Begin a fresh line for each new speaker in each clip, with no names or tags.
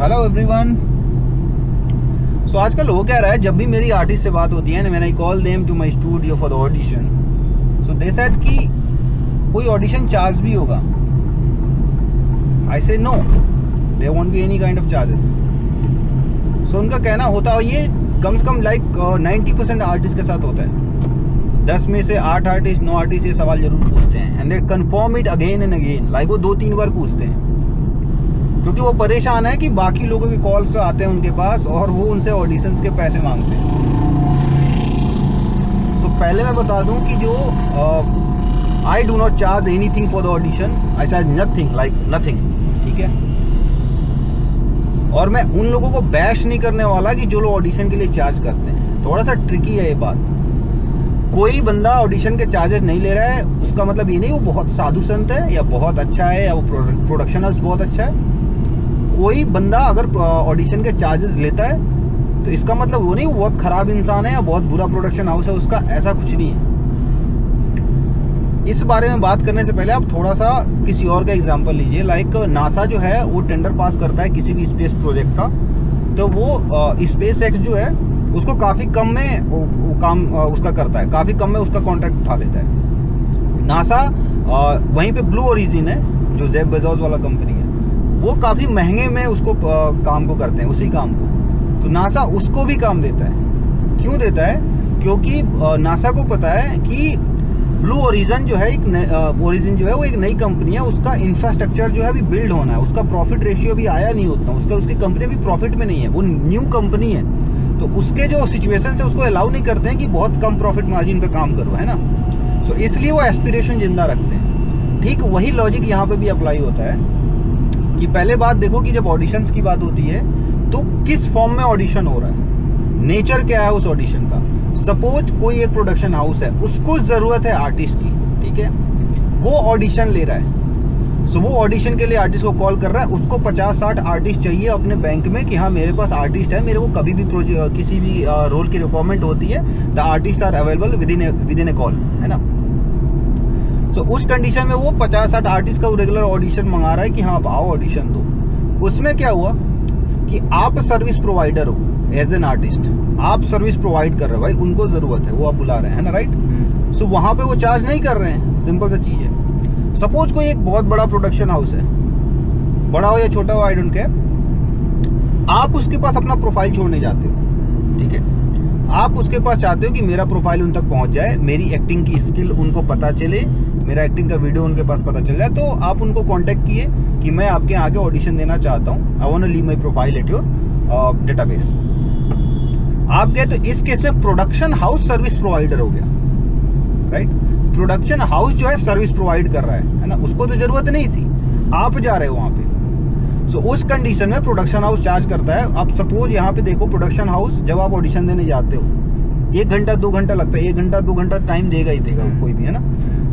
Hello everyone. सो आजकल हो क्या रहा है, जब भी मेरी आर्टिस्ट से बात होती है ना, when I call them to my studio for the audition, so they said कि कोई ऑडिशन चार्ज भी होगा। I say no, there won't be any kind of charges. So उनका कहना होता है ये कम से कम लाइक 90% आर्टिस्ट के साथ होता है। 10 में से 8 आर्टिस्ट 9 आर्टिस्ट ये सवाल जरूर पूछते हैं and they confirm it again and again, like वो 2-3 बार पूछते हैं, क्योंकि वो परेशान है कि बाकी लोगों के कॉल्स आते हैं उनके पास और वो उनसे ऑडिशंस के पैसे मांगते हैं। सो पहले मैं बता दूं कि जो I do not charge anything for the audition, I charge nothing, like nothing, ठीक है। और मैं उन लोगों को बैश नहीं करने वाला कि जो लोग ऑडिशन के लिए चार्ज करते हैं। थोड़ा सा ट्रिकी है ये बात। कोई बंदा ऑडिशन के चार्जेस नहीं ले रहा है उसका मतलब ये नहीं वो बहुत साधु संत है या बहुत अच्छा है या वो प्रोडक्शन हाउस बहुत अच्छा है। कोई बंदा अगर ऑडिशन के चार्जेस लेता है तो इसका मतलब वो नहीं वो बहुत खराब इंसान है या बहुत बुरा प्रोडक्शन हाउस है उसका, ऐसा कुछ नहीं है। इस बारे में बात करने से पहले आप थोड़ा सा किसी और का एग्जांपल लीजिए। लाइक नासा जो है वो टेंडर पास करता है किसी भी स्पेस प्रोजेक्ट का, तो वो स्पेस एक्स जो है उसको काफ़ी कम में वो काम उसका करता है, काफ़ी कम में उसका कॉन्ट्रैक्ट उठा लेता है। नासा वहीं पे ब्लू ओरिजिन है जो जेफ बेजोस वाला कंपनी है, वो काफ़ी महंगे में उसको काम को करते हैं, उसी काम को। तो नासा उसको भी काम देता है। क्यों देता है? क्योंकि नासा को पता है कि ब्लू ओरिजिन जो है ओरिजिन जो है वो एक नई कंपनी है, उसका इंफ्रास्ट्रक्चर जो है अभी बिल्ड होना है, उसका प्रॉफिट रेशियो भी आया नहीं उतना, उसकी कंपनी अभी प्रॉफिट में नहीं है, वो न्यू कंपनी है। तो उसके जो सिचुएशन है उसको अलाउ नहीं करते हैं कि बहुत कम प्रॉफिट मार्जिन पे काम करो, है ना। सो इसलिए वो एस्पिरेशन जिंदा रखते हैं। ठीक वही लॉजिक यहाँ पे भी अप्लाई होता है कि पहले बात देखो कि जब ऑडिशंस की बात होती है तो किस फॉर्म में ऑडिशन हो रहा है, नेचर क्या है उस ऑडिशन का। सपोज कोई एक प्रोडक्शन हाउस है, उसको जरूरत है आर्टिस्ट की, ठीक है, वो ऑडिशन ले रहा है। सो वो ऑडिशन के लिए आर्टिस्ट को कॉल कर रहा है, उसको 50-60 आर्टिस्ट चाहिए अपने बैंक में कि हाँ मेरे पास आर्टिस्ट है, मेरे को कभी भी किसी भी रोल की रिक्वायरमेंट होती है, the artist are available within a call, है ना। तो उस कंडीशन में वो 50-60 आर्टिस्ट का रेगुलर ऑडिशन मंगा रहा है कि हाँ आप आओ ऑडिशन दो। उसमें क्या हुआ कि आप सर्विस प्रोवाइडर हो एज एन आर्टिस्ट, आप सर्विस प्रोवाइड कर रहे हो, भाई उनको जरूरत है, वो आप बुला रहे हैं, है ना, राइट। सो वहां पे वो चार्ज नहीं कर रहे हैं, सिंपल सा चीज है। सपोज कोई एक बहुत बड़ा प्रोडक्शन हाउस है, बड़ा हो या छोटा हो आई डोंट केयर, आप उसके पास अपना प्रोफाइल छोड़ने जाते हो, ठीक है, आप उसके पास चाहते हो कि मेरा प्रोफाइल उन तक पहुंच जाए, मेरी एक्टिंग की स्किल उनको पता चले, मेरा एक्टिंग का वीडियो उनके पास पता चल जाए। तो आप उनको कांटेक्ट किए कि मैं आपके आगे ऑडिशन देना चाहता हूँ, I want to leave my profile at your database. आप गए, तो इस केस में प्रोडक्शन हाउस सर्विस प्रोवाइडर हो गया, राइट। प्रोडक्शन हाउस जो है सर्विस प्रोवाइड कर रहा है ना, उसको तो जरूरत नहीं थी, आप जा रहे हो वहां पे। सो उस कंडीशन में प्रोडक्शन हाउस चार्ज करता है। आप सपोज यहाँ पे देखो, प्रोडक्शन हाउस जब आप ऑडिशन देने जाते हो 1 घंटा 2 घंटा लगता है, 1 घंटा 2 घंटा टाइम देगा ही देगा कोई भी, है ना।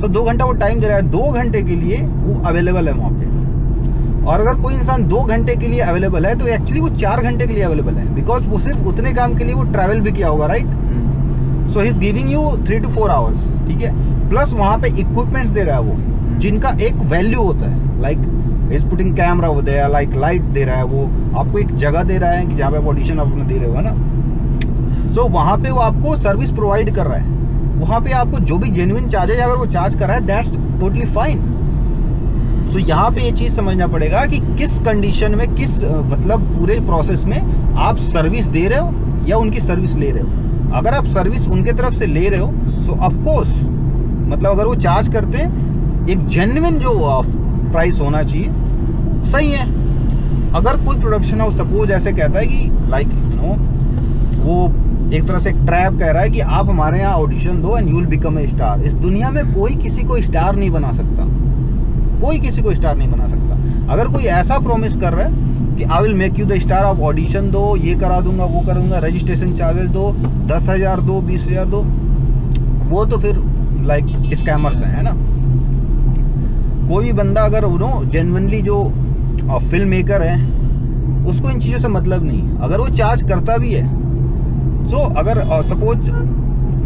तो 2 घंटा वो टाइम दे रहा है, 2 घंटे के लिए वो अवेलेबल है वहाँ पे। और अगर कोई इंसान 2 घंटे के लिए अवेलेबल है तो एक्चुअली वो 4 घंटे के लिए अवेलेबल है, बिकॉज वो सिर्फ उतने काम के लिए वो ट्रैवल भी किया होगा, right. So he is giving you 3 to 4 hours, ठीक है। प्लस वहाँ पे इक्विपमेंट्स दे रहा है वो, जिनका एक वैल्यू होता है, लाइक इज पुटिंग कैमरा वो दे रहा है, लाइक लाइट दे रहा है, वो आपको एक जगह दे रहा है कि जहाँ पे आप ऑडिशन अपना दे रहे हो, है ना। सो वहाँ पे वो आपको सर्विस प्रोवाइड कर रहा है, वहाँ पे आपको जो भी जेन्युइन चार्जेज अगर वो चार्ज कर रहा है दैट्स टोटली फाइन। सो यहाँ पे ये चीज समझना पड़ेगा कि किस कंडीशन में, किस मतलब पूरे प्रोसेस में आप सर्विस दे रहे हो या उनकी सर्विस ले रहे हो। अगर आप सर्विस उनके तरफ से ले रहे हो सो ऑफ कोर्स मतलब अगर वो चार्ज करते हैं एक जेन्युइन जो प्राइस होना चाहिए, सही है। अगर कोई प्रोडक्शन हाउस सपोज ऐसे कहता है कि लाइक यू नो वो एक तरह से एक ट्रैप कह रहा है कि आप हमारे यहाँ ऑडिशन दो and you will become a star. इस दुनिया में कोई किसी को स्टार नहीं बना सकता, कोई किसी को स्टार नहीं बना सकता। अगर कोई ऐसा प्रॉमिस कर रहा है कि I will make you the star, आप ऑडिशन दो, ये करा दूंगा, वो कर दूंगा, रजिस्ट्रेशन चार्जेस दो, 10,000 दो, 20,000 दो, वो तो फिर लाइक स्कैमर्स हैं, है ना। कोई भी बंदा अगर नो जेन्युइनली जो फिल्म मेकर है उसको इन चीज़ों से मतलब नहीं, अगर वो चार्ज करता भी है तो अगर सपोज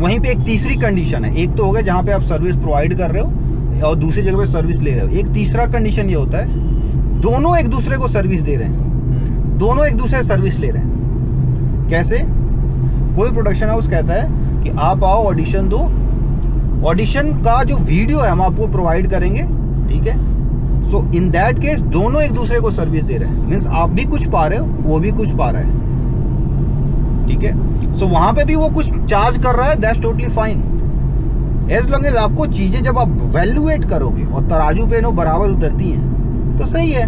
वहीं पे एक तीसरी कंडीशन है, एक तो हो गया जहाँ पे आप सर्विस प्रोवाइड कर रहे हो और दूसरी जगह पे सर्विस ले रहे हो, एक तीसरा कंडीशन ये होता है दोनों एक दूसरे को सर्विस दे रहे हैं, दोनों एक दूसरे से सर्विस ले रहे हैं। कैसे? कोई प्रोडक्शन हाउस कहता है कि आप आओ ऑडिशन दो, ऑडिशन का जो वीडियो है हम आपको प्रोवाइड करेंगे, ठीक है। सो इन दैट केस दोनों एक दूसरे को सर्विस दे रहे हैं, मीन्स आप भी कुछ पा रहे हो, वो भी कुछ पा रहा है, ठीक है। सो वहां पे भी वो कुछ चार्ज कर रहा है, that's totally fine, as long as आपको चीजें जब आप वैल्यूएट करोगे और तराजू पे नो बराबर उतरती हैं तो सही है।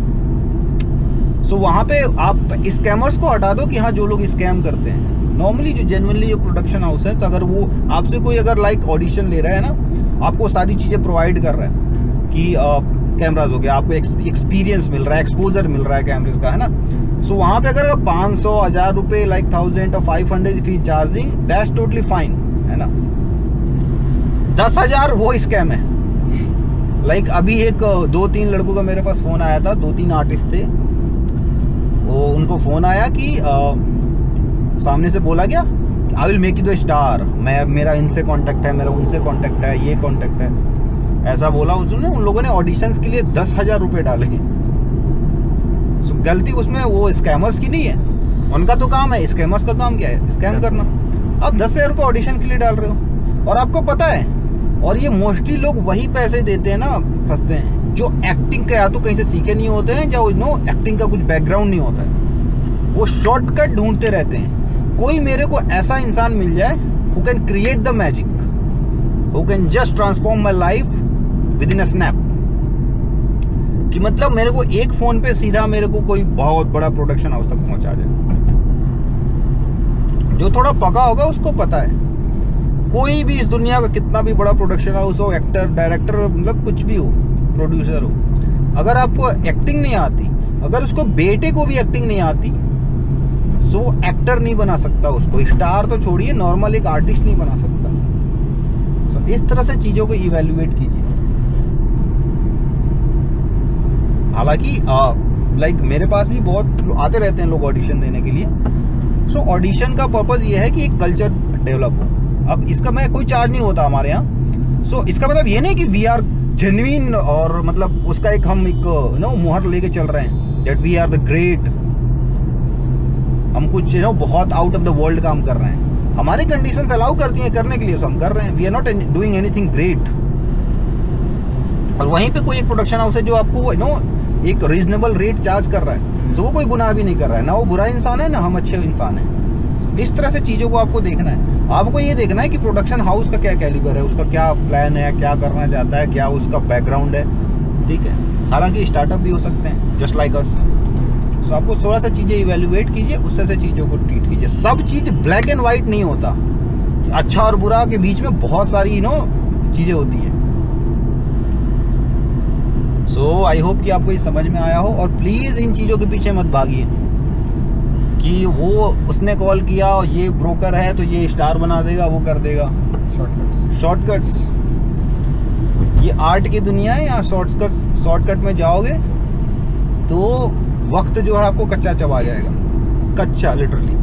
सो वहां पे आप स्कैमर्स को हटा दो कि हाँ जो लोग स्कैम करते हैं, नॉर्मली जो जेन्युइनली जो प्रोडक्शन हाउस है, तो अगर वो आपसे कोई अगर लाइक ऑडिशन ले रहा है ना, आपको सारी चीजें प्रोवाइड कर रहा है कि कैमराज हो गया, आपको एक्सपीरियंस मिल रहा है, एक्सपोजर मिल रहा है कैमरेज का, है ना। सो वहां पे अगर 500 1000 रुपए लाइक 1000 और 500 फी चार्जिंग, दैट्स टोटली फाइन, है ना। 10,000 वो स्कैम है। लाइक अभी एक 2-3 लड़कों का मेरे पास फोन आया था, 2-3 आर्टिस्ट थे, वो उनको फोन आया कि सामने से बोला गया I will make you the star, मेरा इनसे कांटेक्ट है, मेरा उनसे कांटेक्ट है, ये कांटेक्ट है, ऐसा बोला उसने। उन लोगों ने ऑडिशंस के लिए 10,000 रुपए डाले। सो गलती उसमें वो स्कैमर्स की नहीं है, उनका तो काम है, स्कैमर्स का काम क्या है? स्कैम करना। आप 10,000 रुपये ऑडिशन के लिए डाल रहे हो और आपको पता है, और ये मोस्टली लोग वही पैसे देते हैं ना, फंसते हैं, जो एक्टिंग का या तो कहीं से सीखे नहीं होते हैं, या नो एक्टिंग का कुछ बैकग्राउंड नहीं होता है, वो शॉर्टकट ढूंढते रहते हैं। कोई मेरे को ऐसा इंसान मिल जाए who can create the magic, who can just transform my life with in a snap, कि मतलब मेरे को एक फोन पे सीधा मेरे को कोई बहुत बड़ा प्रोडक्शन हाउस तक पहुंचा जाए। जो थोड़ा पका होगा उसको पता है, कोई भी इस दुनिया का कितना भी बड़ा प्रोडक्शन हाउस हो, एक्टर, डायरेक्टर, मतलब कुछ भी हो, प्रोड्यूसर हो, अगर आपको एक्टिंग नहीं आती, अगर उसको बेटे को भी एक्टिंग नहीं आती, सो एक्टर नहीं बना सकता उसको, स्टार तो छोड़िए, नॉर्मल एक आर्टिस्ट नहीं बना सकता। सो इस तरह से चीजों को इवैल्यूएट कीजिए। हालांकि लाइक मेरे पास भी बहुत आते रहते हैं लोग ऑडिशन देने के लिए। सो ऑडिशन का पर्पज ये है कि एक कल्चर डेवलप हो। अब इसका मैं कोई चार्ज नहीं होता हमारे यहाँ। सो इसका मतलब ये नहीं कि वी आर जेन्युइन, और मतलब उसका एक हम एक मुहर लेके चल रहे हैं that we are the great, हम कुछ बहुत आउट ऑफ द वर्ल्ड काम कर रहे हैं। हमारी कंडीशंस अलाउ करती हैं करने के लिए, सो हम कर रहे हैं। We are not doing anything great. और वहीं पे कोई एक प्रोडक्शन हाउस है जो आपको एक रीजनेबल रेट चार्ज कर रहा है, तो वो कोई गुनाह भी नहीं कर रहा है, ना वो बुरा इंसान है ना हम अच्छे इंसान हैं। इस तरह से चीज़ों को आपको देखना है। आपको ये देखना है कि प्रोडक्शन हाउस का क्या कैलिबर है, उसका क्या प्लान है, क्या करना चाहता है, क्या उसका बैकग्राउंड है, ठीक है। हालांकि स्टार्टअप भी हो सकते हैं जस्ट लाइक अस। सो आपको थोड़ा सा चीज़ें इवेल्युएट कीजिए, उससे से चीज़ों को ट्रीट कीजिए। सब चीज़ ब्लैक एंड वाइट नहीं होता, अच्छा और बुरा के बीच में बहुत सारी चीज़ें होती हैं। सो आई होप कि आपको ये समझ में आया हो, और प्लीज़ इन चीज़ों के पीछे मत भागिए कि वो उसने कॉल किया और ये ब्रोकर है तो ये स्टार बना देगा, वो कर देगा। शॉर्टकट्स, ये आर्ट की दुनिया है, यहाँ शॉर्टकट में जाओगे तो वक्त जो है आपको कच्चा चबा जाएगा, कच्चा लिटरली।